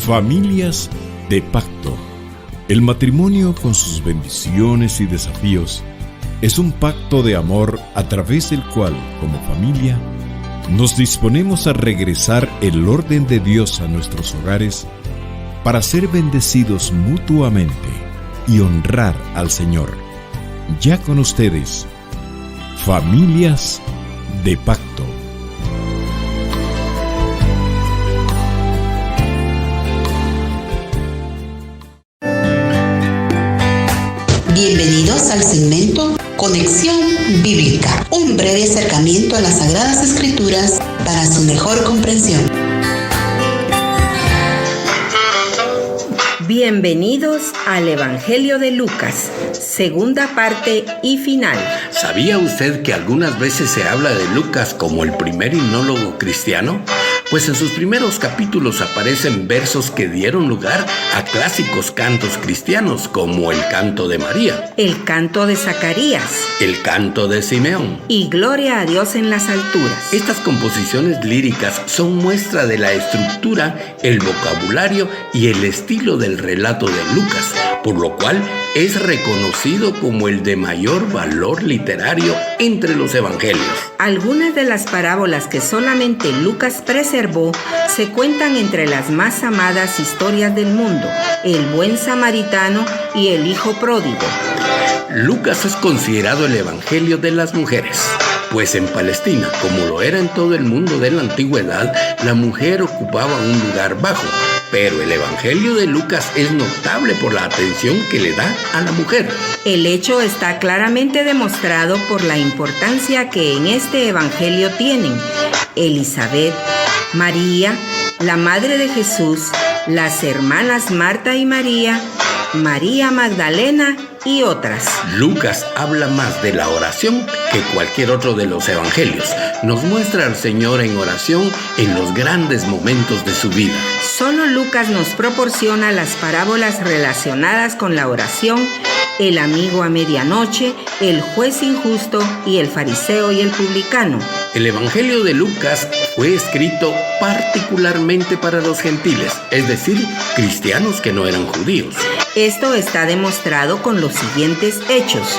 Familias de pacto. El matrimonio, con sus bendiciones y desafíos, es un pacto de amor a través del cual, como familia, nos disponemos a regresar el orden de Dios a nuestros hogares para ser bendecidos mutuamente y honrar al Señor. Ya con ustedes, Familias de Pacto. Bienvenidos al segmento Conexión Bíblica, un breve acercamiento a las Sagradas Escrituras para su mejor comprensión. Bienvenidos al Evangelio de Lucas, segunda parte y final. ¿Sabía usted que algunas veces se habla de Lucas como el primer himnólogo cristiano? Pues en sus primeros capítulos aparecen versos que dieron lugar a clásicos cantos cristianos como el canto de María, el canto de Zacarías, el canto de Simeón y Gloria a Dios en las alturas. Estas composiciones líricas son muestra de la estructura, el vocabulario y el estilo del relato de Lucas, por lo cual es reconocido como el de mayor valor literario entre los evangelios. Algunas de las parábolas que solamente Lucas preservó se cuentan entre las más amadas historias del mundo: el buen samaritano y el hijo pródigo. Lucas es considerado el evangelio de las mujeres, pues en Palestina, como lo era en todo el mundo de la antigüedad, la mujer ocupaba un lugar bajo. Pero el Evangelio de Lucas es notable por la atención que le da a la mujer. El hecho está claramente demostrado por la importancia que en este Evangelio tienen Elizabeth, María, la madre de Jesús, las hermanas Marta y María, María Magdalena y otras. Lucas habla más de la oración que cualquier otro de los evangelios. Nos muestra al Señor en oración en los grandes momentos de su vida. Solo Lucas nos proporciona las parábolas relacionadas con la oración: el amigo a medianoche, el juez injusto y el fariseo y el publicano. El Evangelio de Lucas fue escrito particularmente para los gentiles, es decir, cristianos que no eran judíos. Esto está demostrado con los siguientes hechos: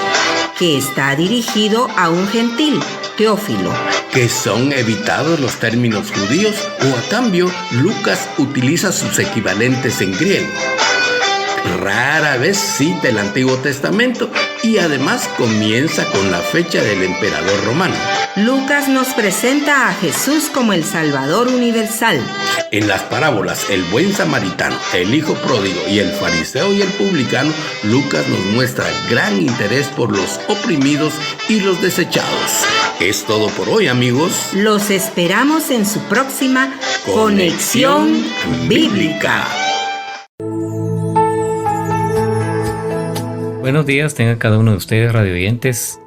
que está dirigido a un gentil, Teófilo, que son evitados los términos judíos, o a cambio Lucas utiliza sus equivalentes en griego. Rara vez cita el Antiguo Testamento y además comienza con la fecha del emperador romano. Lucas nos presenta a Jesús como el Salvador universal. En las parábolas El buen samaritano, el hijo pródigo y el fariseo y el publicano, Lucas nos muestra gran interés por los oprimidos y los desechados. Es todo por hoy, amigos. Los esperamos en su próxima Conexión Bíblica. Buenos días, tengan cada uno de ustedes, radioyentes.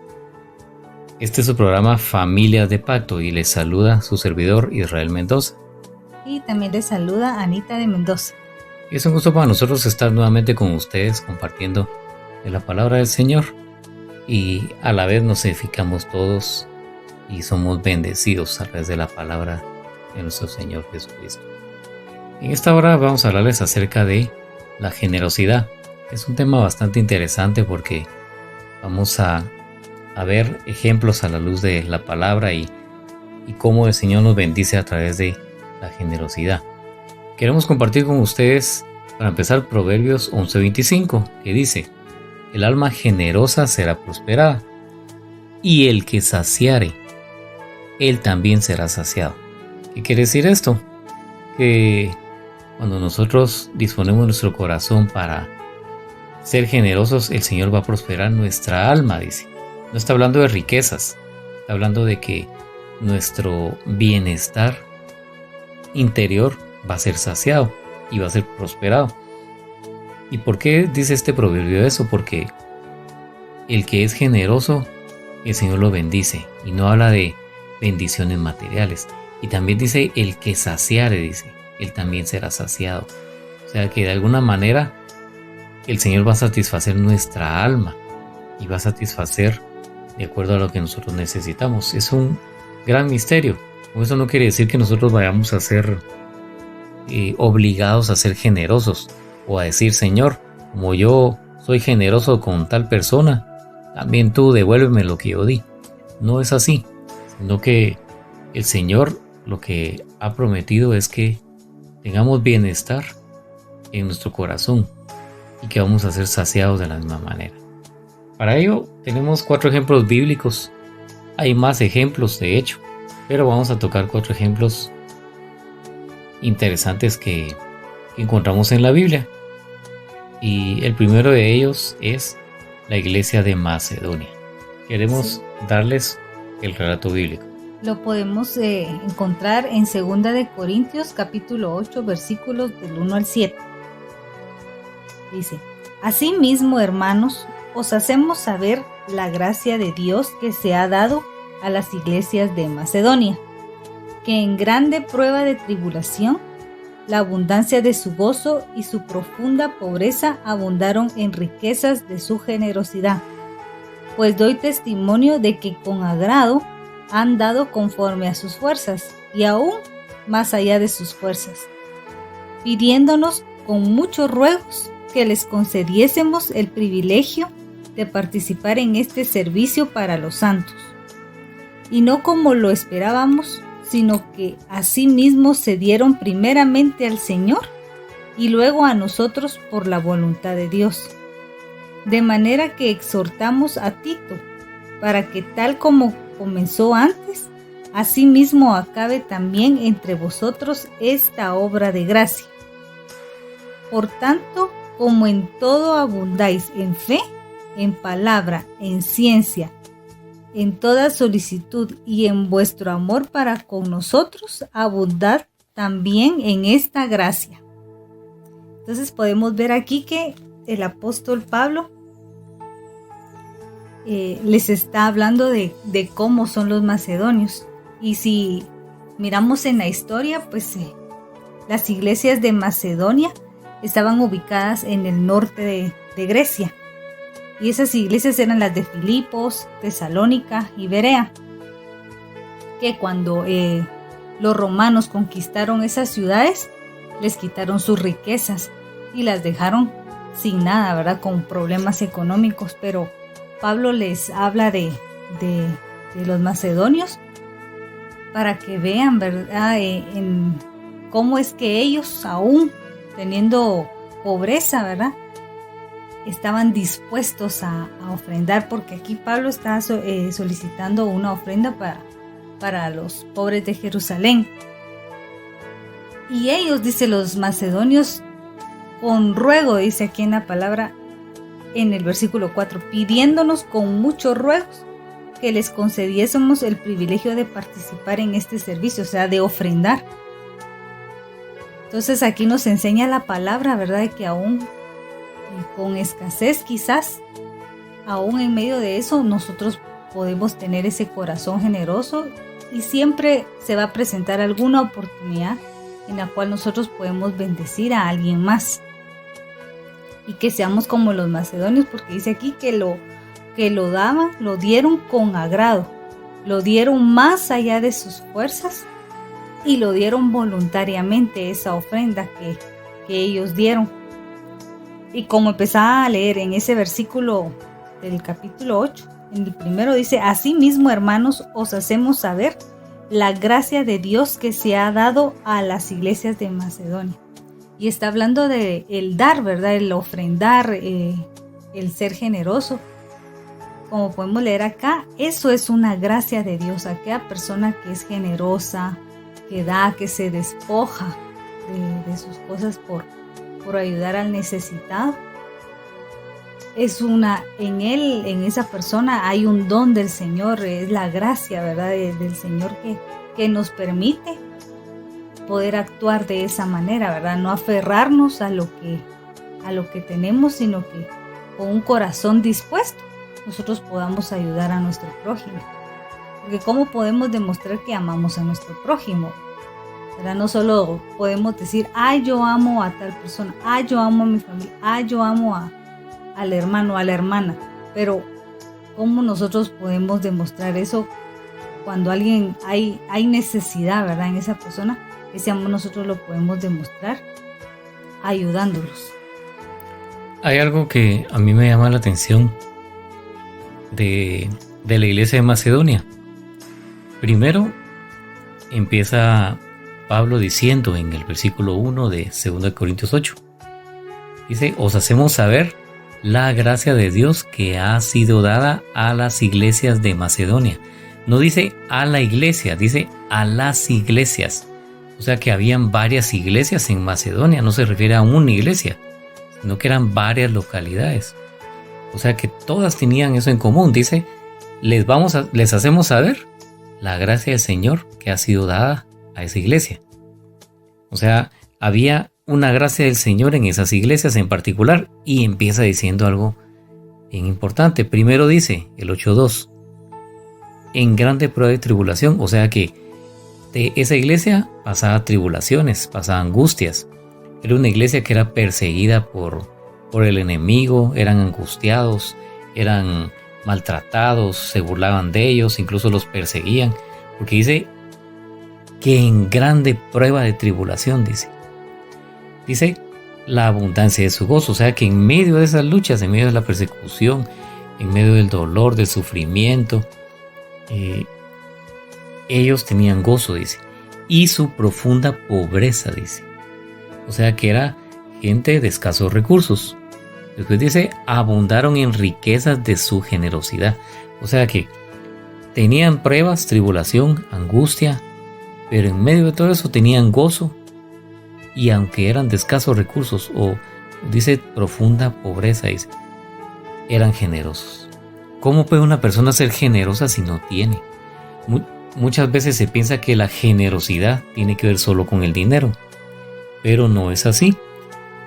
Este es su programa Familias de Pacto y les saluda su servidor Israel Mendoza. Y también les saluda Anita de Mendoza. Y es un gusto para nosotros estar nuevamente con ustedes compartiendo de la palabra del Señor, y a la vez nos edificamos todos y somos bendecidos a través de la palabra de nuestro Señor Jesucristo. En esta hora vamos a hablarles acerca de la generosidad. Es un tema bastante interesante porque vamos a ver ejemplos a la luz de la palabra y cómo el Señor nos bendice a través de la generosidad. Queremos compartir con ustedes, para empezar, Proverbios 11:25, que dice: el alma generosa será prosperada, y el que saciare, él también será saciado. ¿Qué quiere decir esto? Que cuando nosotros disponemos nuestro corazón para ser generosos, el Señor va a prosperar nuestra alma, dice. No está hablando de riquezas, está hablando de que nuestro bienestar interior va a ser saciado y va a ser prosperado. ¿Y por qué dice este proverbio eso? Porque el que es generoso, el Señor lo bendice, y no habla de bendiciones materiales. Y también dice: el que saciare, dice, él también será saciado. O sea que de alguna manera el Señor va a satisfacer nuestra alma y va a satisfacer de acuerdo a lo que nosotros necesitamos. Es un gran misterio. Eso no quiere decir que nosotros vayamos a ser obligados a ser generosos o a decir, Señor, como yo soy generoso con tal persona, también tú devuélveme lo que yo di. No es así, sino que el Señor lo que ha prometido es que tengamos bienestar en nuestro corazón y que vamos a ser saciados de la misma manera. Para ello tenemos 4 ejemplos bíblicos. Hay más ejemplos de hecho, pero vamos a tocar 4 ejemplos interesantes que encontramos en la Biblia. Y el primero de ellos es la iglesia de Macedonia. Queremos darles el relato bíblico. Lo podemos encontrar en 2 de Corintios capítulo 8 versículos del 1 al 7. Dice: Asimismo, hermanos, os hacemos saber la gracia de Dios que se ha dado a las iglesias de Macedonia, que en grande prueba de tribulación, la abundancia de su gozo y su profunda pobreza abundaron en riquezas de su generosidad. Pues doy testimonio de que con agrado han dado conforme a sus fuerzas, y aún más allá de sus fuerzas, pidiéndonos con muchos ruegos que les concediésemos el privilegio de participar en este servicio para los santos. Y no como lo esperábamos, sino que asimismo se dieron primeramente al Señor y luego a nosotros por la voluntad de Dios. De manera que exhortamos a Tito, para que tal como comenzó antes, asimismo acabe también entre vosotros esta obra de gracia. Por tanto, como en todo abundáis en fe, en palabra, en ciencia, en toda solicitud y en vuestro amor para con nosotros, abundad también en esta gracia. Entonces podemos ver aquí que el apóstol Pablo les está hablando de cómo son los macedonios. Y si miramos en la historia, pues las iglesias de Macedonia estaban ubicadas en el norte de Grecia. Y esas iglesias eran las de Filipos, Tesalónica y Berea. Que cuando los romanos conquistaron esas ciudades, les quitaron sus riquezas y las dejaron sin nada, ¿verdad? Con problemas económicos. Pero Pablo les habla de los macedonios para que vean, ¿verdad? En cómo es que ellos, aún teniendo pobreza, ¿verdad?, estaban dispuestos a ofrendar, porque aquí Pablo está solicitando una ofrenda para los pobres de Jerusalén. Y ellos, dice, los macedonios, con ruego, dice aquí en la palabra, en el versículo 4, pidiéndonos con muchos ruegos que les concediésemos el privilegio de participar en este servicio, o sea, de ofrendar. Entonces aquí nos enseña la palabra, ¿verdad?, de que aún con escasez quizás, aún en medio de eso, nosotros podemos tener ese corazón generoso y siempre se va a presentar alguna oportunidad en la cual nosotros podemos bendecir a alguien más. Y que seamos como los macedonios, porque dice aquí que lo daban, lo dieron con agrado, lo dieron más allá de sus fuerzas y lo dieron voluntariamente, esa ofrenda que ellos dieron. Y como empezaba a leer en ese versículo del capítulo 8, en el primero dice: Asimismo, hermanos, os hacemos saber la gracia de Dios que se ha dado a las iglesias de Macedonia. Y está hablando de el dar, ¿verdad? El ofrendar, el ser generoso. Como podemos leer acá, eso es una gracia de Dios. Aquella persona que es generosa, que da, que se despoja de sus cosas por ayudar al necesitado. En esa persona hay un don del Señor, es la gracia, ¿verdad?, del Señor que nos permite poder actuar de esa manera, ¿verdad? No aferrarnos a lo que tenemos, sino que con un corazón dispuesto nosotros podamos ayudar a nuestro prójimo. Porque ¿cómo podemos demostrar que amamos a nuestro prójimo? ¿Verdad? No solo podemos decir, ay, yo amo a tal persona, ay, yo amo a mi familia, ay, yo amo al hermano, a la hermana, pero ¿cómo nosotros podemos demostrar eso cuando alguien hay necesidad, ¿verdad?, en esa persona? Ese amor nosotros lo podemos demostrar ayudándolos. Hay algo que a mí me llama la atención de la iglesia de Macedonia. Primero empieza Pablo diciendo en el versículo 1 de 2 Corintios 8. Dice, os hacemos saber la gracia de Dios que ha sido dada a las iglesias de Macedonia. No dice a la iglesia, dice a las iglesias. O sea que habían varias iglesias en Macedonia, no se refiere a una iglesia, sino que eran varias localidades. O sea que todas tenían eso en común. Dice, les hacemos saber la gracia del Señor que ha sido dada a esa iglesia. O sea, había una gracia del Señor en esas iglesias en particular, y empieza diciendo algo bien importante. Primero dice, el 8.2, en grande prueba de tribulación. O sea que de esa iglesia pasaba tribulaciones, pasaba angustias. Era una iglesia que era perseguida por el enemigo, eran angustiados, eran maltratados, se burlaban de ellos, incluso los perseguían, porque dice que en grande prueba de tribulación, dice la abundancia de su gozo. O sea que en medio de esas luchas, en medio de la persecución, en medio del dolor, del sufrimiento, ellos tenían gozo, dice, y su profunda pobreza, dice. O sea que era gente de escasos recursos. Después dice, abundaron en riquezas de su generosidad. O sea que tenían pruebas, tribulación, angustia, pero en medio de todo eso tenían gozo, y aunque eran de escasos recursos, o dice profunda pobreza, dice, eran generosos. ¿Cómo puede una persona ser generosa si no tiene? Muchas veces se piensa que la generosidad tiene que ver solo con el dinero, pero no es así.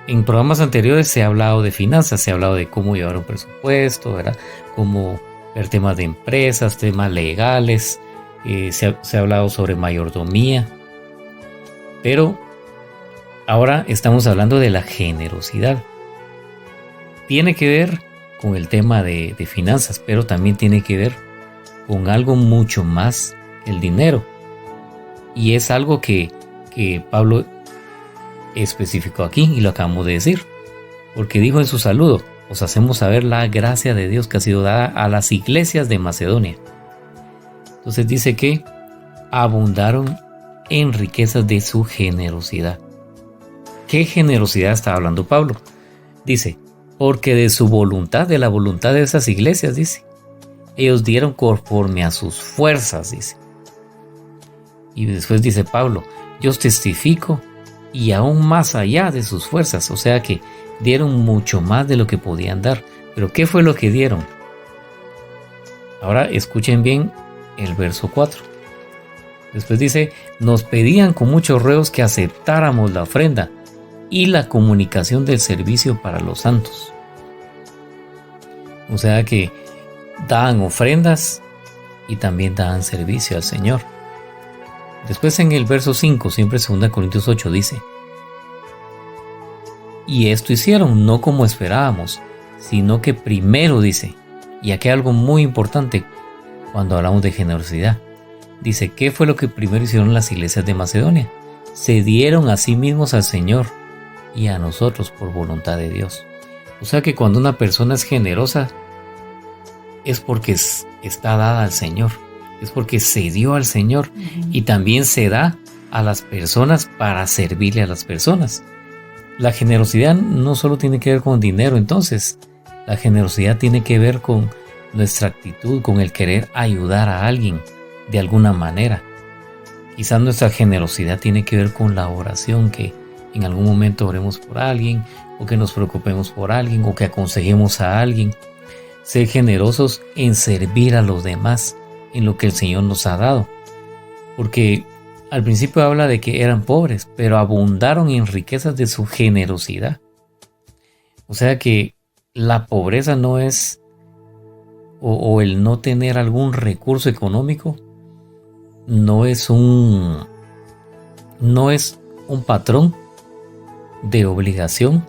En programas anteriores se ha hablado de finanzas, se ha hablado de cómo llevar un presupuesto, ¿verdad? Cómo ver temas de empresas, temas legales, se ha hablado sobre mayordomía, pero ahora estamos hablando de la generosidad. Tiene que ver con el tema de finanzas, pero también tiene que ver con algo mucho más que el dinero. Y es algo que Pablo especificó aquí, y lo acabamos de decir, porque dijo en su saludo, os hacemos saber la gracia de Dios que ha sido dada a las iglesias de Macedonia. Entonces dice que abundaron en riquezas de su generosidad. ¿Qué generosidad está hablando Pablo? Dice, porque de su voluntad, de la voluntad de esas iglesias, dice, ellos dieron conforme a sus fuerzas, dice. Y después dice Pablo, yo os testifico, y aún más allá de sus fuerzas. O sea que dieron mucho más de lo que podían dar. Pero ¿qué fue lo que dieron? Ahora escuchen bien el verso 4. Después dice, nos pedían con muchos ruegos que aceptáramos la ofrenda y la comunicación del servicio para los santos. O sea que daban ofrendas y también daban servicio al Señor. Después en el verso 5, siempre 2 Corintios 8, dice, y esto hicieron no como esperábamos, sino que primero, dice, y aquí hay algo muy importante cuando hablamos de generosidad, dice, ¿qué fue lo que primero hicieron las iglesias de Macedonia? Se dieron a sí mismos al Señor y a nosotros por voluntad de Dios. O sea que cuando una persona es generosa, es porque está dada al Señor. Es porque se dio al Señor, y también se da a las personas para servirle a las personas. La generosidad no solo tiene que ver con dinero, entonces. La generosidad tiene que ver con nuestra actitud, con el querer ayudar a alguien de alguna manera. Quizás nuestra generosidad tiene que ver con la oración, que en algún momento oremos por alguien, o que nos preocupemos por alguien, o que aconsejemos a alguien. Ser generosos en servir a los demás, en lo que el Señor nos ha dado. Porque al principio habla de que eran pobres, pero abundaron en riquezas de su generosidad. O sea que la pobreza no es, o el no tener algún recurso económico, no es un patrón de obligación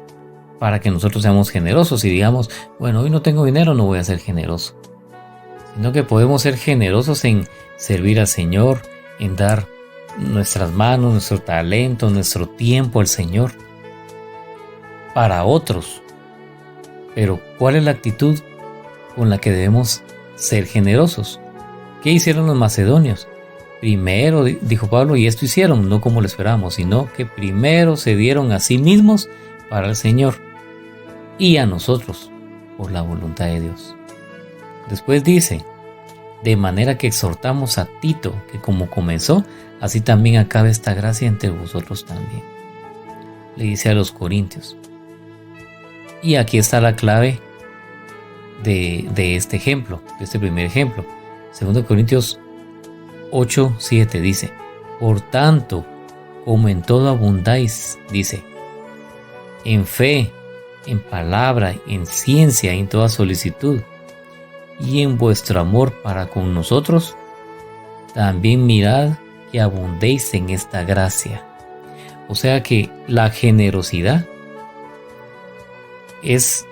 para que nosotros seamos generosos y digamos, bueno, hoy no tengo dinero, no voy a ser generoso. Sino que podemos ser generosos en servir al Señor, en dar nuestras manos, nuestro talento, nuestro tiempo al Señor para otros. Pero ¿cuál es la actitud con la que debemos ser generosos? ¿Qué hicieron los macedonios? Primero, dijo Pablo, y esto hicieron, no como lo esperábamos, sino que primero se dieron a sí mismos para el Señor y a nosotros por la voluntad de Dios. Después dice, de manera que exhortamos a Tito, que como comenzó, así también acabe esta gracia entre vosotros también. Le dice a los corintios. Y aquí está la clave de este ejemplo, de este primer ejemplo. 2 Corintios 8:7 dice, por tanto, como en todo abundáis, dice, en fe, en palabra, en ciencia, en toda solicitud, y en vuestro amor para con nosotros, también mirad que abundéis en esta gracia. O sea que la generosidad es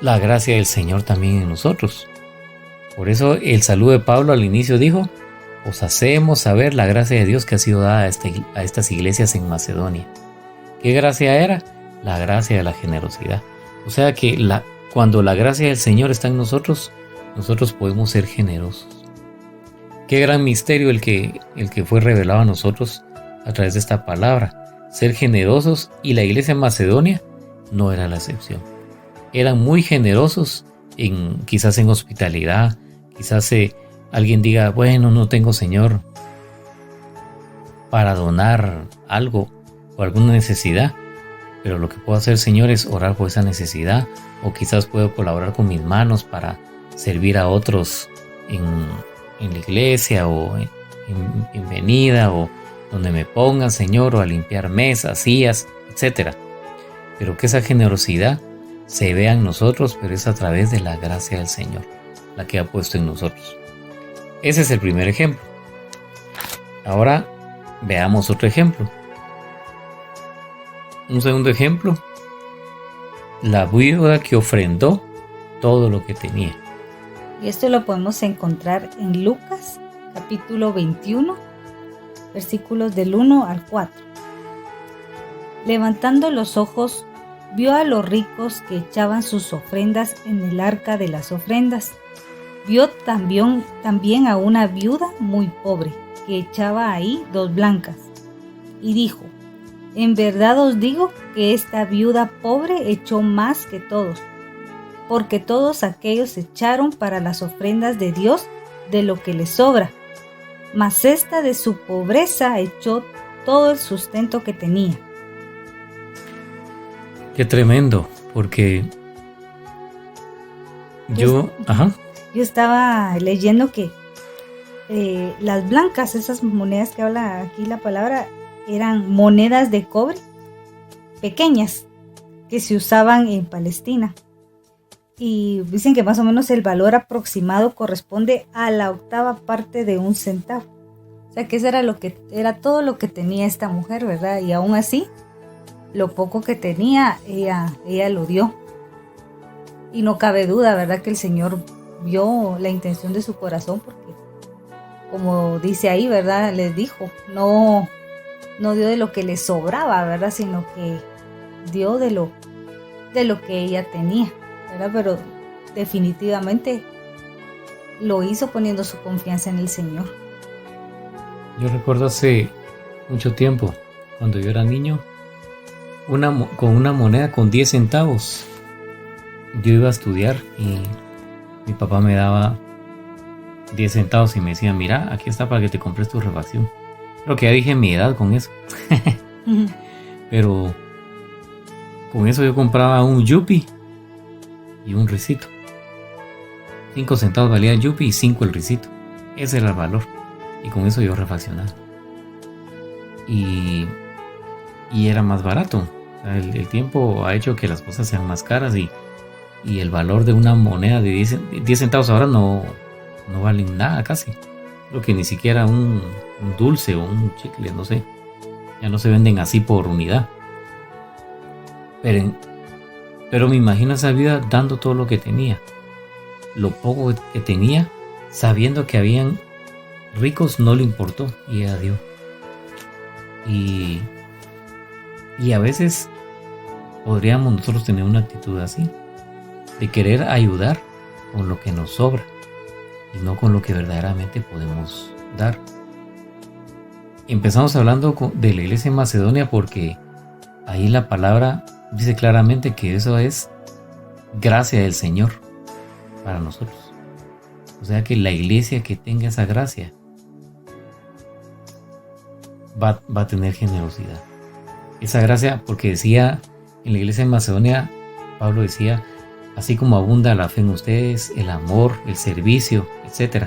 la gracia del Señor también en nosotros. Por eso el saludo de Pablo al inicio dijo, os hacemos saber la gracia de Dios que ha sido dada a estas iglesias en Macedonia. ¿Qué gracia era? La gracia de la generosidad. O sea que cuando la gracia del Señor está en nosotros, nosotros podemos ser generosos. Qué gran misterio el que fue revelado a nosotros a través de esta palabra. Ser generosos, y la iglesia en Macedonia no era la excepción. Eran muy generosos quizás en hospitalidad, quizás alguien diga, bueno, no tengo, Señor, para donar algo o alguna necesidad, pero lo que puedo hacer, Señor, es orar por esa necesidad, o quizás puedo colaborar con mis manos para servir a otros en la iglesia o en venida o donde me pongan, Señor, o a limpiar mesas, sillas, etc. Pero que esa generosidad se vea en nosotros, pero es a través de la gracia del Señor, la que ha puesto en nosotros. Ese es el primer ejemplo. Ahora veamos otro ejemplo. Un segundo ejemplo, la viuda que ofrendó todo lo que tenía. Y esto lo podemos encontrar en Lucas, capítulo 21, versículos del 1 al 4. Levantando los ojos, vio a los ricos que echaban sus ofrendas en el arca de las ofrendas. Vio también a una viuda muy pobre que echaba ahí 2 blancas. Y dijo, en verdad os digo que esta viuda pobre echó más que todos, porque todos aquellos echaron para las ofrendas de Dios de lo que les sobra, mas esta de su pobreza echó todo el sustento que tenía. Qué tremendo, porque yo estaba leyendo que las blancas, esas monedas que habla aquí la palabra, eran monedas de cobre pequeñas que se usaban en Palestina. Y dicen que más o menos el valor aproximado corresponde a la 8ª parte de 1 centavo. O sea que eso era todo lo que tenía esta mujer, ¿verdad? Y aún así, lo poco que tenía, ella lo dio. Y no cabe duda, ¿verdad? Que el Señor vio la intención de su corazón, porque como dice ahí, ¿verdad? Les dijo, no dio de lo que le sobraba, ¿verdad? Sino que dio de lo que ella tenía, ¿verdad? Pero definitivamente lo hizo poniendo su confianza en el Señor. Yo recuerdo hace mucho tiempo, cuando yo era niño, con una moneda con 10 centavos. Yo iba a estudiar y mi papá me daba 10 centavos y me decía, mira, aquí está para que te compres tu refacción. Creo que ya dije mi edad con eso. Pero con eso yo compraba un Yupi y un risito. 5 centavos valía el Yupi y 5 el risito. Ese era el valor. Y con eso yo refaccionaba. Y era más barato. O sea, el tiempo ha hecho que las cosas sean más caras y el valor de una moneda de 10 centavos ahora no valen nada casi. Creo que ni siquiera un dulce o un chicle, no sé. Ya no se venden así por unidad. Pero me imagino esa vida dando todo lo que tenía. Lo poco que tenía, sabiendo que habían ricos, no le importó y ella dio. Y a veces podríamos nosotros tener una actitud así, de querer ayudar con lo que nos sobra y no con lo que verdaderamente podemos dar. Empezamos hablando de la iglesia en Macedonia porque ahí la palabra dice claramente que eso es gracia del Señor para nosotros. O sea que la iglesia que tenga esa gracia va a tener generosidad. Esa gracia, porque decía en la iglesia de Macedonia, Pablo decía, así como abunda la fe en ustedes, el amor, el servicio, etc.,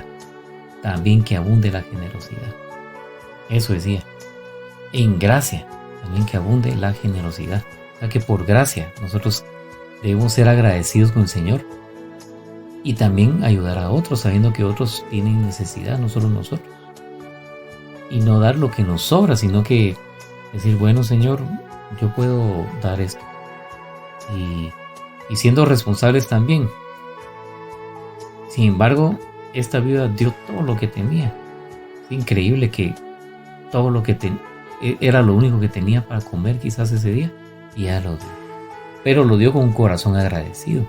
también que abunde la generosidad. Eso decía. En gracia, también que abunde la generosidad. O sea que por gracia nosotros debemos ser agradecidos con el Señor y también ayudar a otros, sabiendo que otros tienen necesidad, no solo nosotros. Y no dar lo que nos sobra, sino que decir, bueno, Señor, yo puedo dar esto. Y siendo responsables también. Sin embargo, esta viuda dio todo lo que tenía. Es increíble que todo lo que era lo único que tenía para comer quizás ese día, y ya lo dio. Pero lo dio con un corazón agradecido.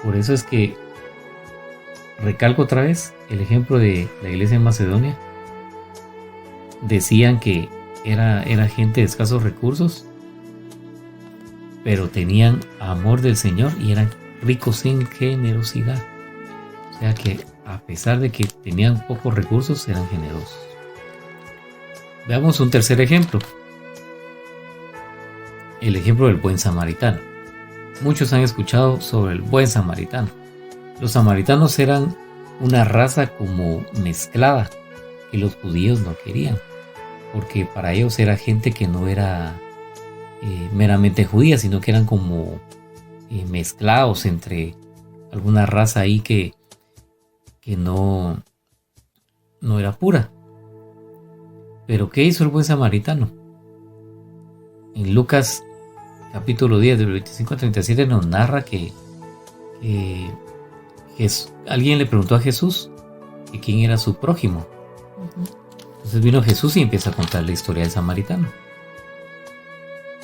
Por eso es que recalco otra vez el ejemplo de la iglesia de Macedonia. Decían que era gente de escasos recursos, pero tenían amor del Señor y eran ricos en generosidad. O sea que a pesar de que tenían pocos recursos, eran generosos. Veamos un tercer ejemplo. El ejemplo del buen samaritano. Muchos han escuchado sobre el buen samaritano. Los samaritanos eran una raza como mezclada que los judíos no querían, porque para ellos era gente que no era meramente judía, sino que eran como mezclados entre alguna raza ahí que no era pura. Pero ¿qué hizo el buen samaritano? En Lucas capítulo 10 del 25 al 37 nos narra que alguien le preguntó a Jesús que quién era su prójimo. Entonces vino Jesús y empieza a contar la historia del samaritano.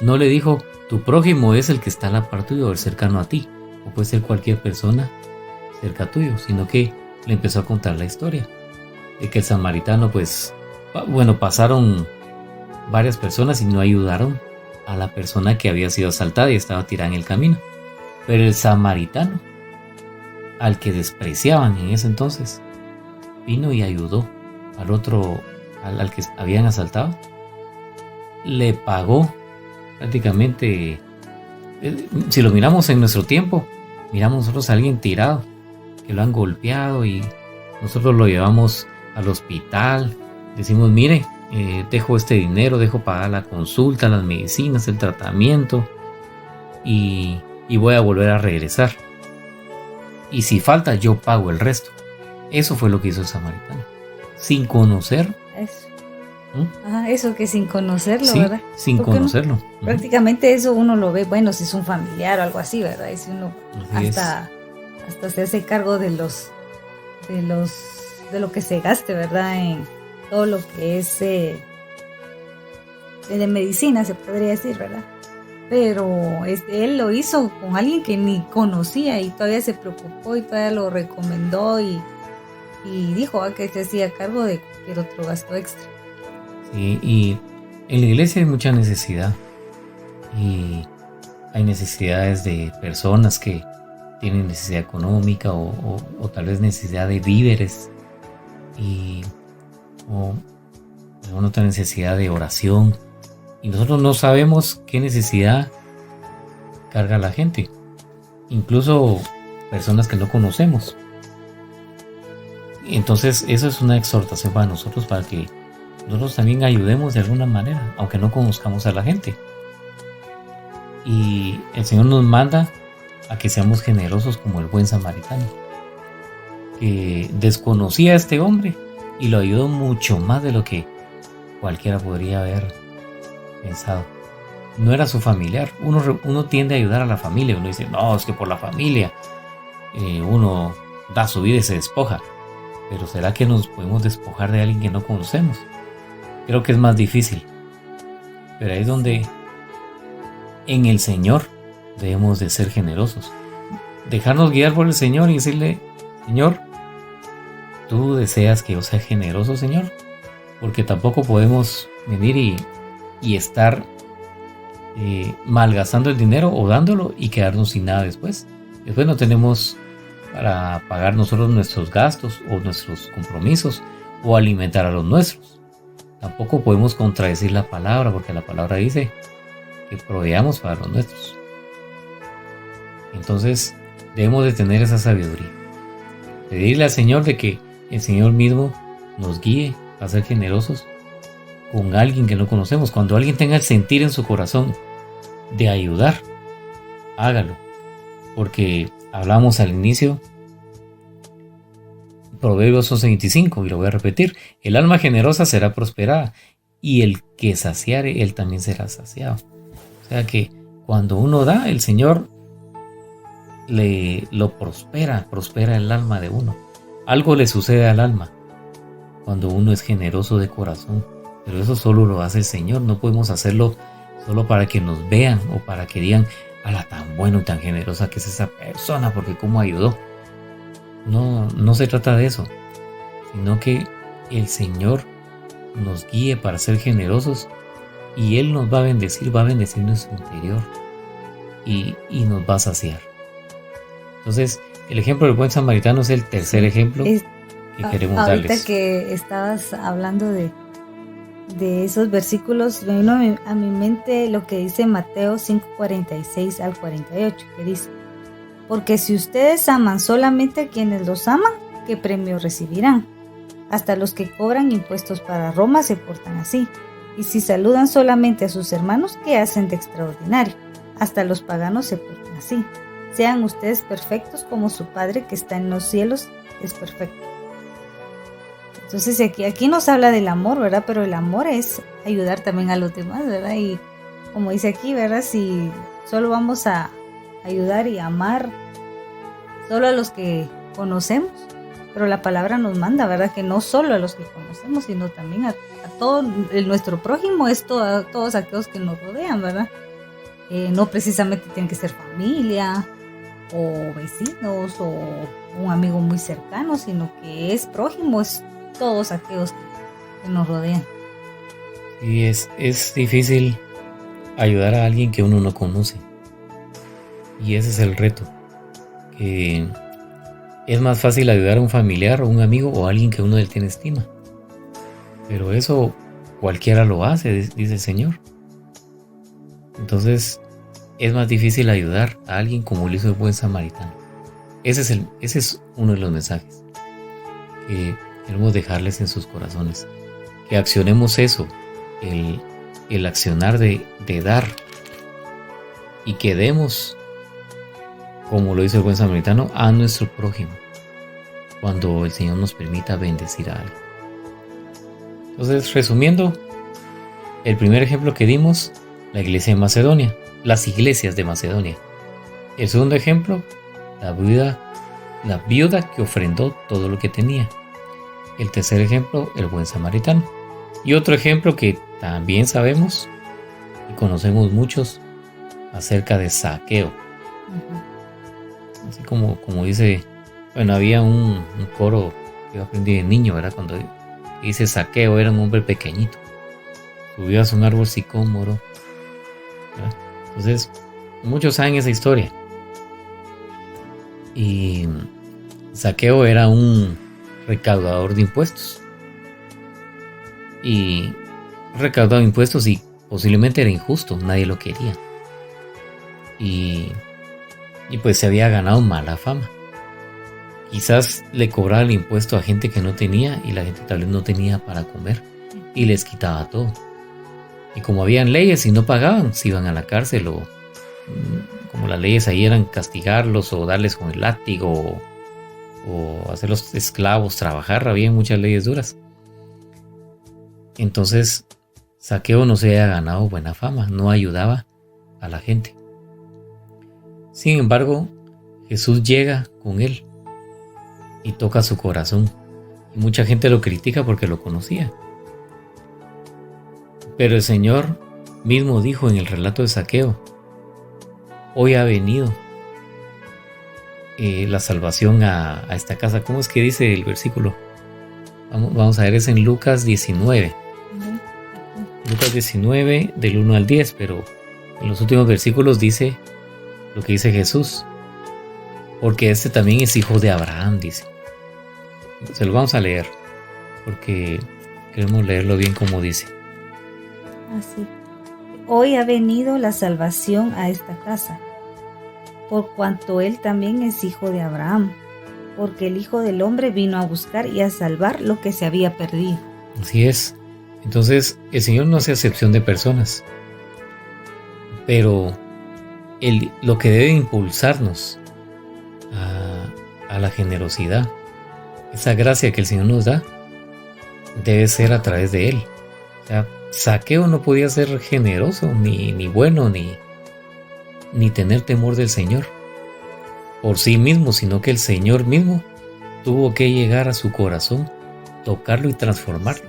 No le dijo, tu prójimo es el que está a la par tuyo o el cercano a ti, o puede ser cualquier persona cerca tuyo, sino que le empezó a contar la historia de que el samaritano, pues, bueno, pasaron varias personas y no ayudaron a la persona que había sido asaltada y estaba tirada en el camino. Pero el samaritano, al que despreciaban en ese entonces, vino y ayudó al otro, al que habían asaltado. Le pagó prácticamente. Si lo miramos en nuestro tiempo, miramos nosotros a alguien tirado, que lo han golpeado y nosotros lo llevamos al hospital. Decimos, mire, dejo este dinero, dejo pagar la consulta, las medicinas, el tratamiento y voy a volver a regresar. Y si falta, yo pago el resto. Eso fue lo que hizo el samaritano. Sin conocer. Eso. Eso que sin conocerlo, sí, ¿verdad? Sin conocerlo. Prácticamente eso uno lo ve, bueno, si es un familiar o algo así, ¿verdad? Y si uno hasta se hace cargo de lo que se gaste, ¿verdad? En todo lo que es de medicina, se podría decir, ¿verdad? Pero él lo hizo con alguien que ni conocía y todavía se preocupó y todavía lo recomendó y dijo que se hacía cargo de cualquier otro gasto extra. Sí, y en la iglesia hay mucha necesidad y hay necesidades de personas que tienen necesidad económica o tal vez necesidad de víveres o alguna otra necesidad de oración, y nosotros no sabemos qué necesidad carga la gente, incluso personas que no conocemos. Entonces eso es una exhortación para nosotros, para que nosotros también ayudemos de alguna manera, aunque no conozcamos a la gente. Y el Señor nos manda a que seamos generosos como el buen samaritano, que desconocía a este hombre y lo ayudó mucho más de lo que cualquiera podría haber pensado. No era su familiar. Uno tiende a ayudar a la familia. Uno dice, no, es que por la familia uno da su vida y se despoja. Pero ¿será que nos podemos despojar de alguien que no conocemos? creo que es más difícil. Pero ahí es donde en el Señor debemos de ser generosos. Dejarnos guiar por el Señor y decirle: Señor, ¿tú deseas que yo sea generoso, Señor? Porque tampoco podemos venir y estar malgastando el dinero o dándolo y quedarnos sin nada después. Después no tenemos para pagar nosotros nuestros gastos o nuestros compromisos o alimentar a los nuestros. Tampoco podemos contradecir la palabra, porque la palabra dice que proveamos para los nuestros. Entonces debemos de tener esa sabiduría, pedirle al Señor de que el Señor mismo nos guíe a ser generosos con alguien que no conocemos. Cuando alguien tenga el sentir en su corazón de ayudar, hágalo, porque hablamos al inicio, Proverbios 11:25, y lo voy a repetir: el alma generosa será prosperada, y el que saciare, él también será saciado. O sea que cuando uno da, el Señor lo prospera el alma de uno. Algo le sucede al alma cuando uno es generoso de corazón, pero eso solo lo hace el Señor. No podemos hacerlo solo para que nos vean o para que digan: ala, tan bueno y tan generosa que es esa persona, porque cómo ayudó. No se trata de eso, sino que el Señor nos guíe para ser generosos y Él nos va a bendecir nuestro interior y nos va a saciar. Entonces, el ejemplo del buen samaritano es el tercer ejemplo que queremos darles. Ahorita que estabas hablando de esos versículos, me vino a mi mente lo que dice Mateo 5:46 al 48, que dice: porque si ustedes aman solamente a quienes los aman, ¿qué premio recibirán? Hasta los que cobran impuestos para Roma se portan así. Y si saludan solamente a sus hermanos, ¿qué hacen de extraordinario? Hasta los paganos se portan así. Sean ustedes perfectos como su Padre que está en los cielos es perfecto. Entonces aquí nos habla del amor, ¿verdad? Pero el amor es ayudar también a los demás, ¿verdad? Y como dice aquí, ¿verdad? Si solo vamos a ayudar y amar solo a los que conocemos, pero la palabra nos manda, ¿verdad? Que no solo a los que conocemos, sino también a todo nuestro prójimo, a todos aquellos que nos rodean, ¿verdad? No precisamente tienen que ser familia o vecinos o un amigo muy cercano, sino que es prójimo, es todos aquellos que nos rodean. Y es difícil ayudar a alguien que uno no conoce. Y ese es el reto, que es más fácil ayudar a un familiar o un amigo o a alguien que uno le tiene estima. Pero eso cualquiera lo hace, dice el Señor. Entonces es más difícil ayudar a alguien como lo hizo el buen samaritano. Ese es uno de los mensajes que queremos dejarles en sus corazones. Que accionemos eso, el accionar de dar, y que demos, como lo hizo el buen samaritano, a nuestro prójimo, cuando el Señor nos permita bendecir a alguien. Entonces, resumiendo, el primer ejemplo que dimos, la iglesia de Macedonia, las iglesias de Macedonia. El segundo ejemplo, la viuda que ofrendó todo lo que tenía. El tercer ejemplo, el buen samaritano. Y otro ejemplo que también sabemos y conocemos muchos acerca de Zaqueo. Así como dice, bueno, había un coro que yo aprendí de niño, ¿verdad? Cuando dice Zaqueo, era un hombre pequeñito, subió a un árbol sicómoro, ¿verdad? Entonces, muchos saben esa historia. Y Zaqueo era un recaudador de impuestos. Y recaudaba impuestos y posiblemente era injusto, nadie lo quería. Y pues se había ganado mala fama. Quizás le cobraba el impuesto a gente que no tenía y la gente tal vez no tenía para comer y les quitaba todo. Y como habían leyes y no pagaban, se iban a la cárcel, o como las leyes ahí eran castigarlos o darles con el látigo o hacerlos esclavos, trabajar, había muchas leyes duras. Entonces Zaqueo no se había ganado buena fama, no ayudaba a la gente. Sin embargo, Jesús llega con él y toca su corazón. Y mucha gente lo critica porque lo conocía. Pero el Señor mismo dijo en el relato de Zaqueo: hoy ha venido la salvación a esta casa. ¿Cómo es que dice el versículo? Vamos a ver, es en Lucas 19. Lucas 19 del 1 al 10, pero en los últimos versículos dice lo que dice Jesús. Porque este también es hijo de Abraham, dice. Se lo vamos a leer, porque queremos leerlo bien como dice. Así. Hoy ha venido la salvación a esta casa, por cuanto él también es hijo de Abraham, porque el Hijo del Hombre vino a buscar y a salvar lo que se había perdido. Así es. Entonces, el Señor no hace acepción de personas, pero lo que debe impulsarnos a la generosidad, esa gracia que el Señor nos da, debe ser a través de Él. O sea, Zaqueo no podía ser generoso, ni bueno, ni tener temor del Señor por sí mismo, sino que el Señor mismo tuvo que llegar a su corazón, tocarlo y transformarlo.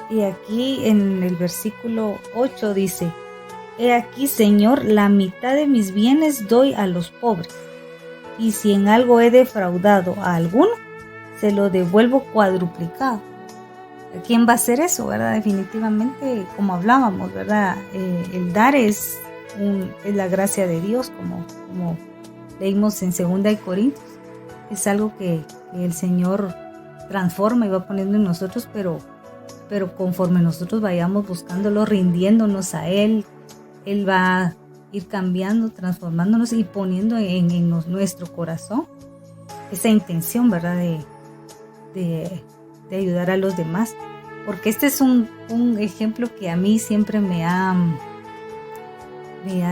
Y aquí en el versículo 8 dice: He aquí, Señor, la mitad de mis bienes doy a los pobres, y si en algo he defraudado a alguno, se lo devuelvo cuadruplicado. ¿A quién va a hacer eso, verdad? Definitivamente, como hablábamos, ¿verdad? El dar es la gracia de Dios, como leímos en 2 Corintios. Es algo que el Señor transforma y va poniendo en nosotros, pero conforme nosotros vayamos buscándolo, rindiéndonos a Él, Él va a ir cambiando, transformándonos y poniendo en nuestro corazón esa intención, ¿verdad? De ayudar a los demás. Porque este es un ejemplo que a mí siempre me ha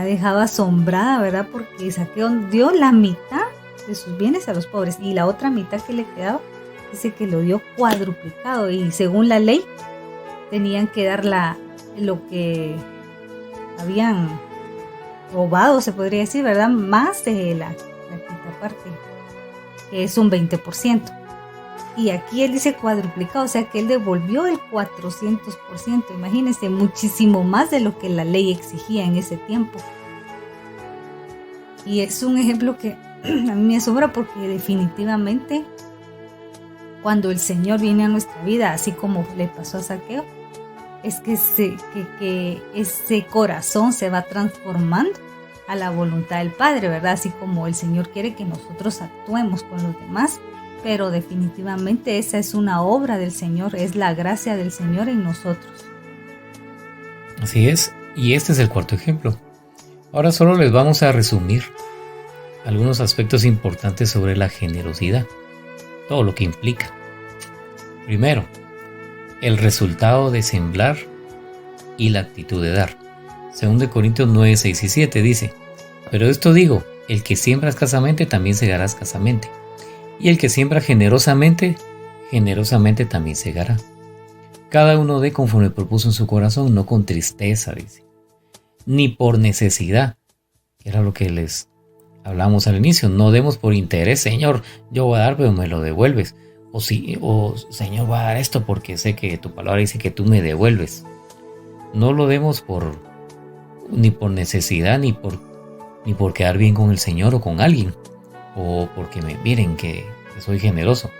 dejado asombrada, ¿verdad? Porque Zaqueo dio la mitad de sus bienes a los pobres y la otra mitad que le quedaba, dice que lo dio cuadruplicado, y según la ley tenían que dar lo que habían robado, se podría decir, ¿verdad? Más de la quinta parte, que es un 20%. Y aquí él dice cuadruplicado, o sea que él devolvió el 400%. Imagínense, muchísimo más de lo que la ley exigía en ese tiempo. Y es un ejemplo que a mí me asombra, porque definitivamente cuando el Señor viene a nuestra vida, así como le pasó a Zaqueo, es que ese corazón se va transformando a la voluntad del Padre, ¿verdad? Así como el Señor quiere que nosotros actuemos con los demás, pero definitivamente esa es una obra del Señor, es la gracia del Señor en nosotros. Así es, y este es el cuarto ejemplo. Ahora solo les vamos a resumir algunos aspectos importantes sobre la generosidad, todo lo que implica. Primero, el resultado de sembrar y la actitud de dar. 2 Corintios 9, 6 y 7 dice: Pero esto digo, el que siembra escasamente también segará escasamente, y el que siembra generosamente, generosamente también segará. Cada uno dé conforme propuso en su corazón, no con tristeza, dice, ni por necesidad, que era lo que les hablamos al inicio. No demos por interés: Señor, yo voy a dar, pero me lo devuelves. O Señor, voy a dar esto porque sé que tu palabra dice que tú me devuelves. No lo demos ni por necesidad, ni por quedar bien con el Señor o con alguien, o porque me miren que soy generoso.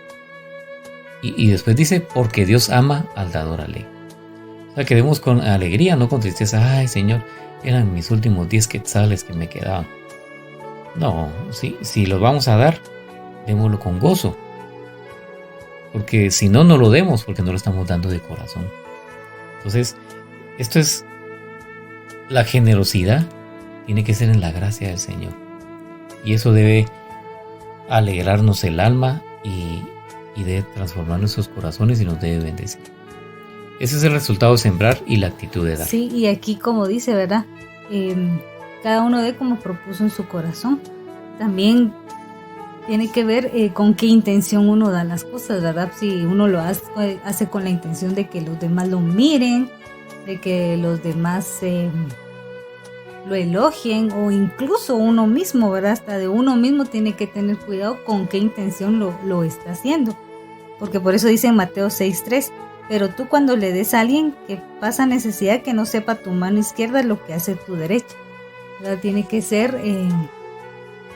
Y después dice: porque Dios ama al dador alegre. O sea, que demos con alegría, no con tristeza. Ay, Señor, eran mis últimos 10 quetzales que me quedaban. No, si los vamos a dar, démoslo con gozo. Porque si no, no lo demos, porque no lo estamos dando de corazón. Entonces, esto es la generosidad, tiene que ser en la gracia del Señor. Y eso debe alegrarnos el alma y debe transformar nuestros corazones y nos debe bendecir. Ese es el resultado de sembrar y la actitud de dar. Sí, y aquí como dice, ¿verdad? Cada uno dé como propuso en su corazón. También tiene que ver con qué intención uno da las cosas, ¿verdad? Si uno lo hace con la intención de que los demás lo miren, de que los demás lo elogien, o incluso uno mismo, ¿verdad? Hasta de uno mismo tiene que tener cuidado con qué intención lo está haciendo. Porque por eso dice en Mateo 6:3, pero tú cuando le des a alguien que pasa necesidad, que no sepa tu mano izquierda lo que hace tu derecha. ¿Verdad? Tiene que ser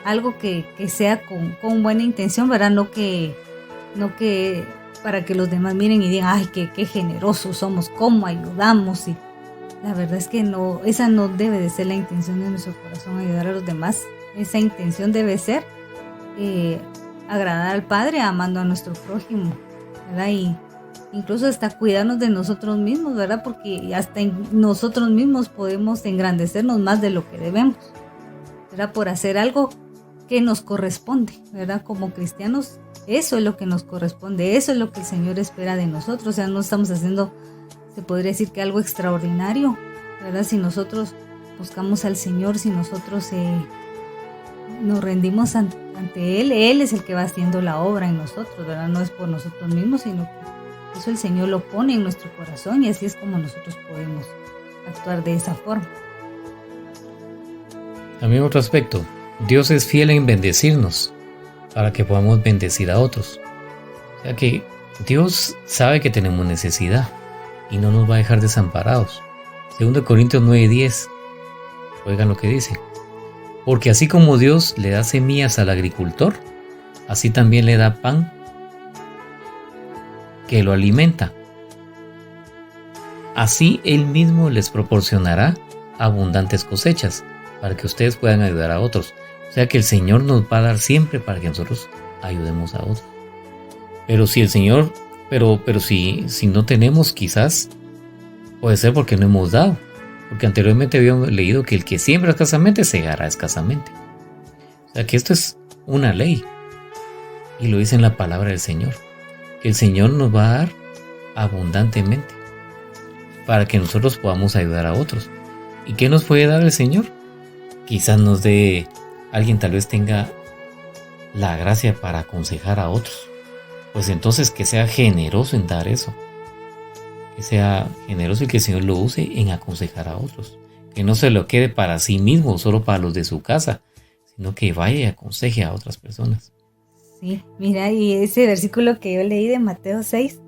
algo que sea con buena intención, ¿verdad? No que para que los demás miren y digan, ay, qué generosos somos, cómo ayudamos. Y la verdad es que no, esa no debe de ser la intención de nuestro corazón, ayudar a los demás. Esa intención debe ser agradar al Padre amando a nuestro prójimo, ¿verdad? Y incluso hasta cuidarnos de nosotros mismos, ¿verdad? Porque hasta nosotros mismos podemos engrandecernos más de lo que debemos, ¿verdad? Por hacer algo que nos corresponde, ¿verdad? Como cristianos, eso es lo que nos corresponde, eso es lo que el Señor espera de nosotros. O sea, no estamos haciendo, se podría decir que algo extraordinario, ¿verdad? Si nosotros buscamos al Señor, si nosotros nos rendimos ante Él, Él es el que va haciendo la obra en nosotros, ¿verdad? No es por nosotros mismos, sino que eso el Señor lo pone en nuestro corazón y así es como nosotros podemos actuar de esa forma. También otro aspecto, Dios es fiel en bendecirnos para que podamos bendecir a otros. O sea que Dios sabe que tenemos necesidad y no nos va a dejar desamparados. 2 Corintios 9:10, oigan lo que dice. Porque así como Dios le da semillas al agricultor, así también le da pan que lo alimenta. Así Él mismo les proporcionará abundantes cosechas para que ustedes puedan ayudar a otros. O sea que el Señor nos va a dar siempre para que nosotros ayudemos a otros. Pero si el Señor, pero si no tenemos, quizás puede ser porque no hemos dado. Porque anteriormente habíamos leído que el que siembra escasamente segará escasamente. O sea que esto es una ley. Y lo dice en la palabra del Señor. Que el Señor nos va a dar abundantemente para que nosotros podamos ayudar a otros. ¿Y qué nos puede dar el Señor? Quizás nos dé, alguien tal vez tenga la gracia para aconsejar a otros. Pues entonces que sea generoso en dar eso. Que sea generoso y que el Señor lo use en aconsejar a otros. Que no se lo quede para sí mismo, solo para los de su casa, sino que vaya y aconseje a otras personas. Sí, mira, y ese versículo que yo leí de Mateo 6,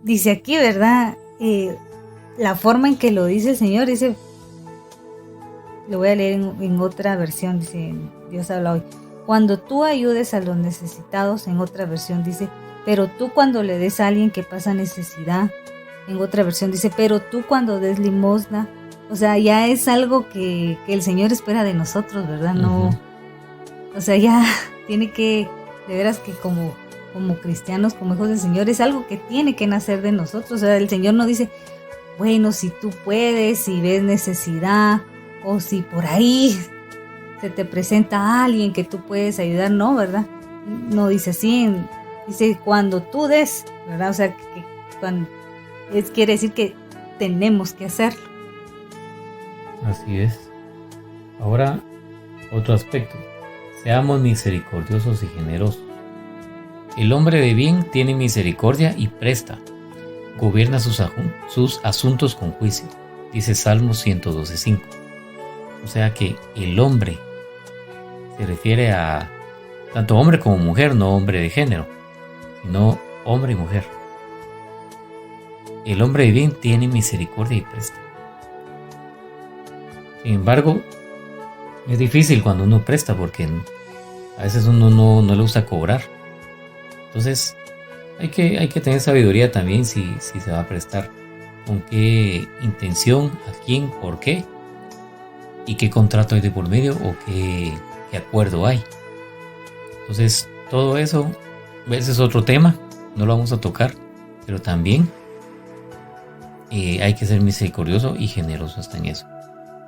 dice aquí, ¿verdad? La forma en que lo dice el Señor, dice, lo voy a leer en otra versión, dice, Dios habla hoy. Cuando tú ayudes a los necesitados, en otra versión dice, pero tú cuando le des a alguien que pasa necesidad, en otra versión dice, pero tú cuando des limosna, o sea, ya es algo que el Señor espera de nosotros, ¿verdad? No, o sea, ya tiene que, de veras que como cristianos, como hijos del Señor, es algo que tiene que nacer de nosotros. O sea, el Señor no dice, bueno, si tú puedes, si ves necesidad, o si por ahí se te presenta alguien que tú puedes ayudar, no, ¿verdad? No dice así, dice cuando tú des, ¿verdad? O sea, que cuando quiere decir que tenemos que hacerlo. Así es. Ahora, otro aspecto. Seamos misericordiosos y generosos. El hombre de bien tiene misericordia y presta. Gobierna sus asuntos con juicio. Dice Salmos 112:5. O sea que el hombre se refiere a tanto hombre como mujer, no hombre de género, sino hombre y mujer. El hombre de bien tiene misericordia y presta. Sin embargo, es difícil cuando uno presta porque a veces uno no le gusta cobrar. Entonces hay que tener sabiduría también si se va a prestar. Con qué intención, a quién, por qué y qué contrato hay de por medio o qué acuerdo hay. Entonces todo eso, ese es otro tema, no lo vamos a tocar, pero también hay que ser misericordioso y generoso hasta en eso.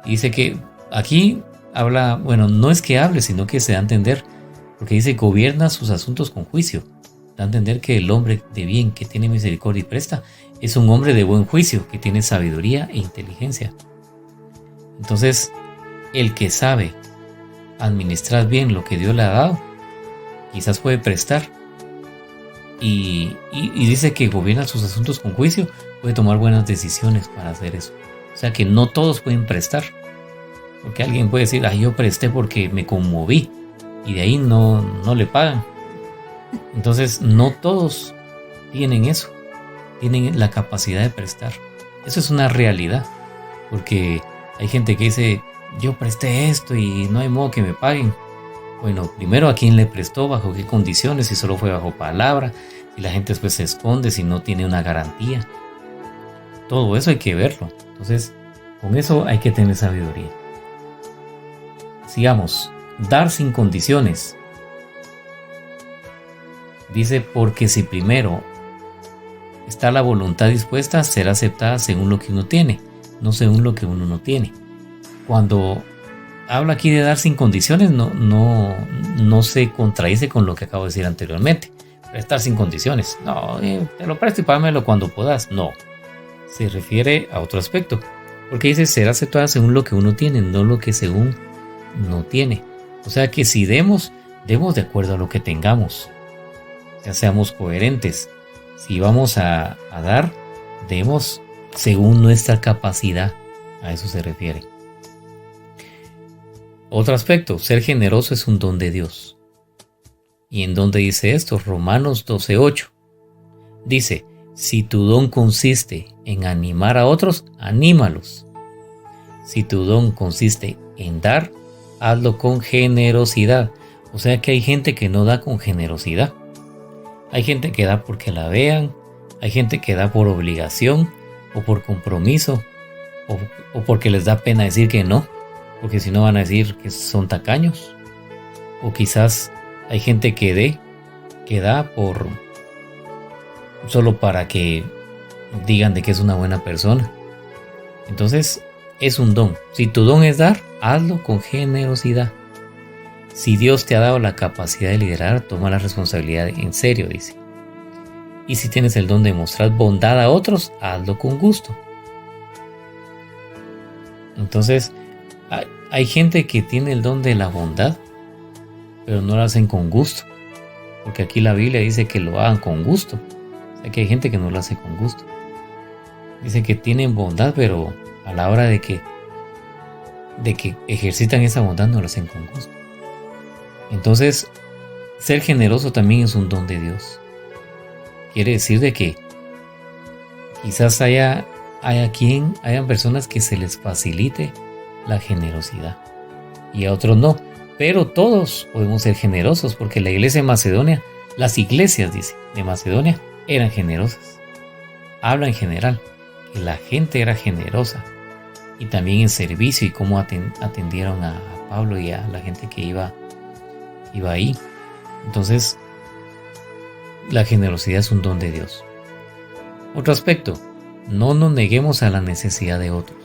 Y dice que aquí habla, bueno, no es que hable, sino que se da a entender, porque dice gobierna sus asuntos con juicio. Da a entender que el hombre de bien que tiene misericordia y presta es un hombre de buen juicio, que tiene sabiduría e inteligencia. Entonces, el que sabe administrar bien lo que Dios le ha dado, quizás puede prestar. Y dice que gobierna sus asuntos con juicio, puede tomar buenas decisiones para hacer eso. O sea que no todos pueden prestar. Porque alguien puede decir, yo presté porque me conmoví. Y de ahí no le pagan. Entonces no todos tienen eso. tienen la capacidad de prestar. Eso es una realidad, porque hay gente que dice, yo presté esto y no hay modo que me paguen. Bueno, primero a quién le prestó, bajo qué condiciones, si solo fue bajo palabra, si la gente después se esconde, si no tiene una garantía. Todo eso hay que verlo. Entonces, con eso hay que tener sabiduría. Sigamos. Dar sin condiciones. Dice, porque si primero está la voluntad dispuesta, será aceptada según lo que uno tiene, no según lo que uno no tiene. Cuando habla aquí de dar sin condiciones, no se contradice con lo que acabo de decir anteriormente. Prestar sin condiciones. No, te lo presto y págamelo cuando puedas. No. Se refiere a otro aspecto. Porque dice, será aceptada según lo que uno tiene, no lo que según no tiene. O sea que si demos de acuerdo a lo que tengamos. Ya seamos coherentes. Si vamos a dar, demos según nuestra capacidad. A eso se refiere. Otro aspecto, ser generoso es un don de Dios. ¿Y en dónde dice esto? Romanos 12:8. Dice, si tu don consiste en animar a otros, anímalos. Si tu don consiste en dar, hazlo con generosidad. O sea que hay gente que no da con generosidad. Hay gente que da porque la vean, hay gente que da por obligación o por compromiso o porque les da pena decir que no, porque si no van a decir que son tacaños. O quizás hay gente que da por solo para que digan de que es una buena persona. Entonces es un don. Si tu don es dar, hazlo con generosidad. Si Dios te ha dado la capacidad de liderar, toma la responsabilidad en serio, dice. Y si tienes el don de mostrar bondad a otros, hazlo con gusto. Entonces, hay gente que tiene el don de la bondad, pero no lo hacen con gusto. Porque aquí la Biblia dice que lo hagan con gusto. O sea que hay gente que no lo hace con gusto. Dice que tienen bondad, pero a la hora de que ejercitan esa bondad no lo hacen con gusto. Entonces, ser generoso también es un don de Dios. Quiere decir de que quizás hayan personas que se les facilite la generosidad y a otros no. Pero todos podemos ser generosos porque la iglesia de Macedonia, las iglesias, dice, de Macedonia eran generosas. Habla en general que la gente era generosa y también en servicio y cómo atendieron a Pablo y a la gente que iba ahí. Entonces, la generosidad es un don de Dios. Otro aspecto, no nos neguemos a la necesidad de otros.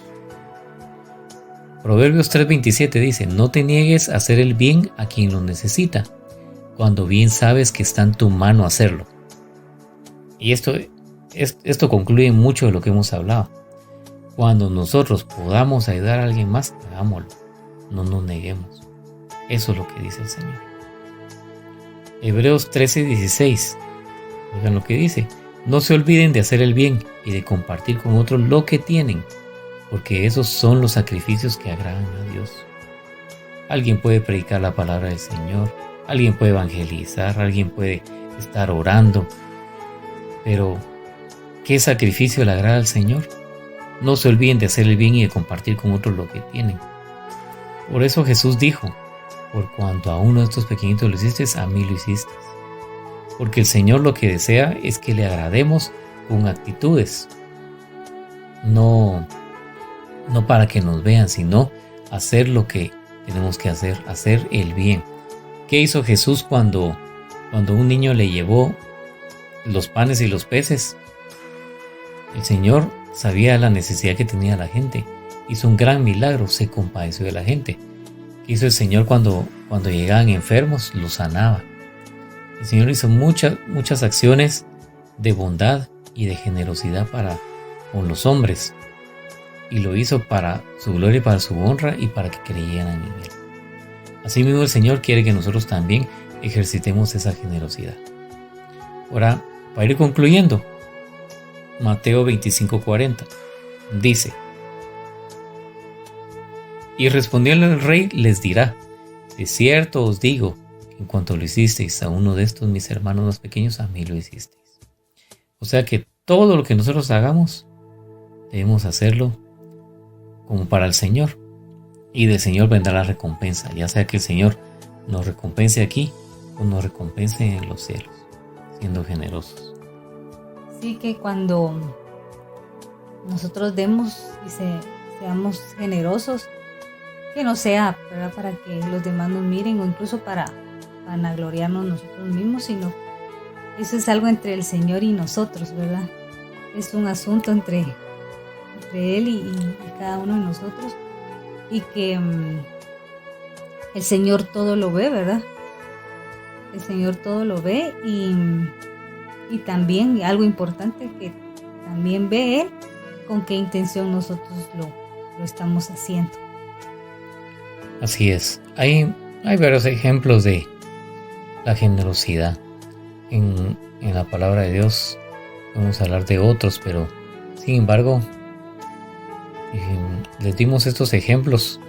Proverbios 3:27 dice, no te niegues a hacer el bien a quien lo necesita, cuando bien sabes que está en tu mano hacerlo. Y esto concluye mucho de lo que hemos hablado. Cuando nosotros podamos ayudar a alguien más, hagámoslo. No nos neguemos. Eso es lo que dice el Señor. Hebreos 13:16. Oigan lo que dice. No se olviden de hacer el bien y de compartir con otros lo que tienen, porque esos son los sacrificios que agradan a Dios. Alguien puede predicar la palabra del Señor, alguien puede evangelizar, alguien puede estar orando, pero ¿qué sacrificio le agrada al Señor? No se olviden de hacer el bien y de compartir con otros lo que tienen. Por eso Jesús dijo, por cuanto a uno de estos pequeñitos lo hiciste, a mí lo hiciste. Porque el Señor lo que desea es que le agrademos con actitudes. No para que nos vean, sino hacer lo que tenemos que hacer el bien. ¿Qué hizo Jesús cuando un niño le llevó los panes y los peces? El Señor sabía la necesidad que tenía la gente. Hizo un gran milagro, se compadeció de la gente. ¿Qué hizo el Señor cuando llegaban enfermos? Los sanaba. El Señor hizo muchas acciones de bondad y de generosidad para con los hombres. Y lo hizo para su gloria y para su honra y para que creyeran en Él. Asimismo, el Señor quiere que nosotros también ejercitemos esa generosidad. Ahora, para ir concluyendo, Mateo 25:40 dice: y respondiendo el rey les dirá: de cierto os digo que en cuanto lo hicisteis a uno de estos mis hermanos más pequeños, a mí lo hicisteis. O sea que todo lo que nosotros hagamos, debemos hacerlo como para el Señor. Y del Señor vendrá la recompensa, ya sea que el Señor nos recompense aquí o nos recompense en los cielos, siendo generosos. Sí, que cuando nosotros demos y seamos generosos, que no sea, ¿verdad?, para que los demás nos miren o incluso para vanagloriarnos nosotros mismos, sino eso es algo entre el Señor y nosotros, ¿verdad? Es un asunto entre Él y cada uno de nosotros, y que el Señor todo lo ve, ¿verdad? El Señor todo lo ve, y también algo importante que también ve Él, con qué intención nosotros lo estamos haciendo. Así es. Hay varios ejemplos de la generosidad en la palabra de Dios. Vamos a hablar de otros, pero sin embargo les dimos estos ejemplos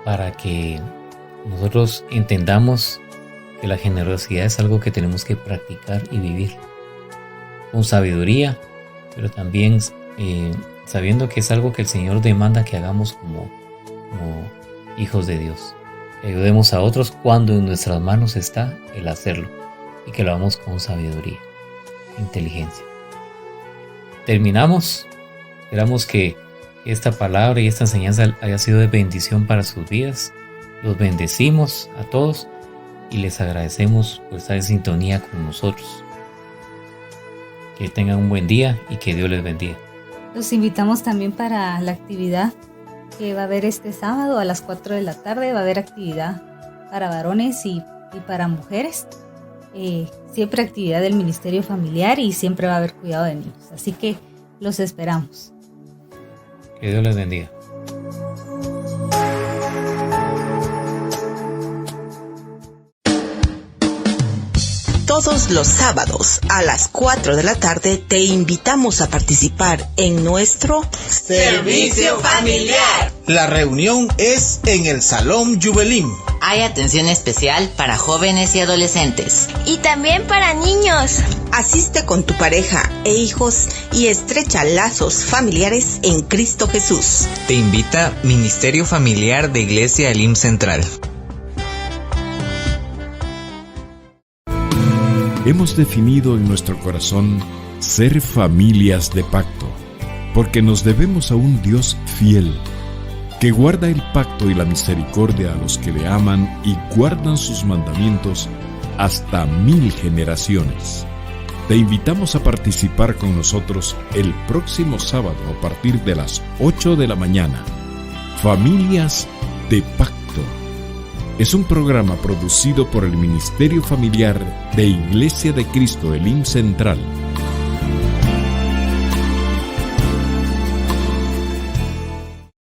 para que nosotros entendamos que la generosidad es algo que tenemos que practicar y vivir con sabiduría, pero también sabiendo que es algo que el Señor demanda que hagamos como hijos de Dios. Que ayudemos a otros cuando en nuestras manos está el hacerlo, y que lo hagamos con sabiduría, inteligencia. Terminamos. Esperamos que esta palabra y esta enseñanza haya sido de bendición para sus vidas. Los bendecimos a todos y les agradecemos por estar en sintonía con nosotros. Que tengan un buen día y que Dios les bendiga. Los invitamos también para la actividad que va a haber este sábado a las 4 de la tarde. Va a haber actividad para varones y para mujeres. Siempre actividad del Ministerio Familiar, y siempre va a haber cuidado de niños. Así que los esperamos. Que Dios les bendiga. Todos los sábados a las 4 de la tarde te invitamos a participar en nuestro Servicio Familiar. La reunión es en el Salón Juvelim. Hay atención especial para jóvenes y adolescentes. Y también para niños. Asiste con tu pareja e hijos y estrecha lazos familiares en Cristo Jesús. Te invita Ministerio Familiar de Iglesia Elim Central. Hemos definido en nuestro corazón ser familias de pacto, porque nos debemos a un Dios fiel, que guarda el pacto y la misericordia a los que le aman y guardan sus mandamientos hasta 1000 generaciones. Te invitamos a participar con nosotros el próximo sábado a partir de las 8 de la mañana. Familias de Pacto. Es un programa producido por el Ministerio Familiar de Iglesia de Cristo Elim Central.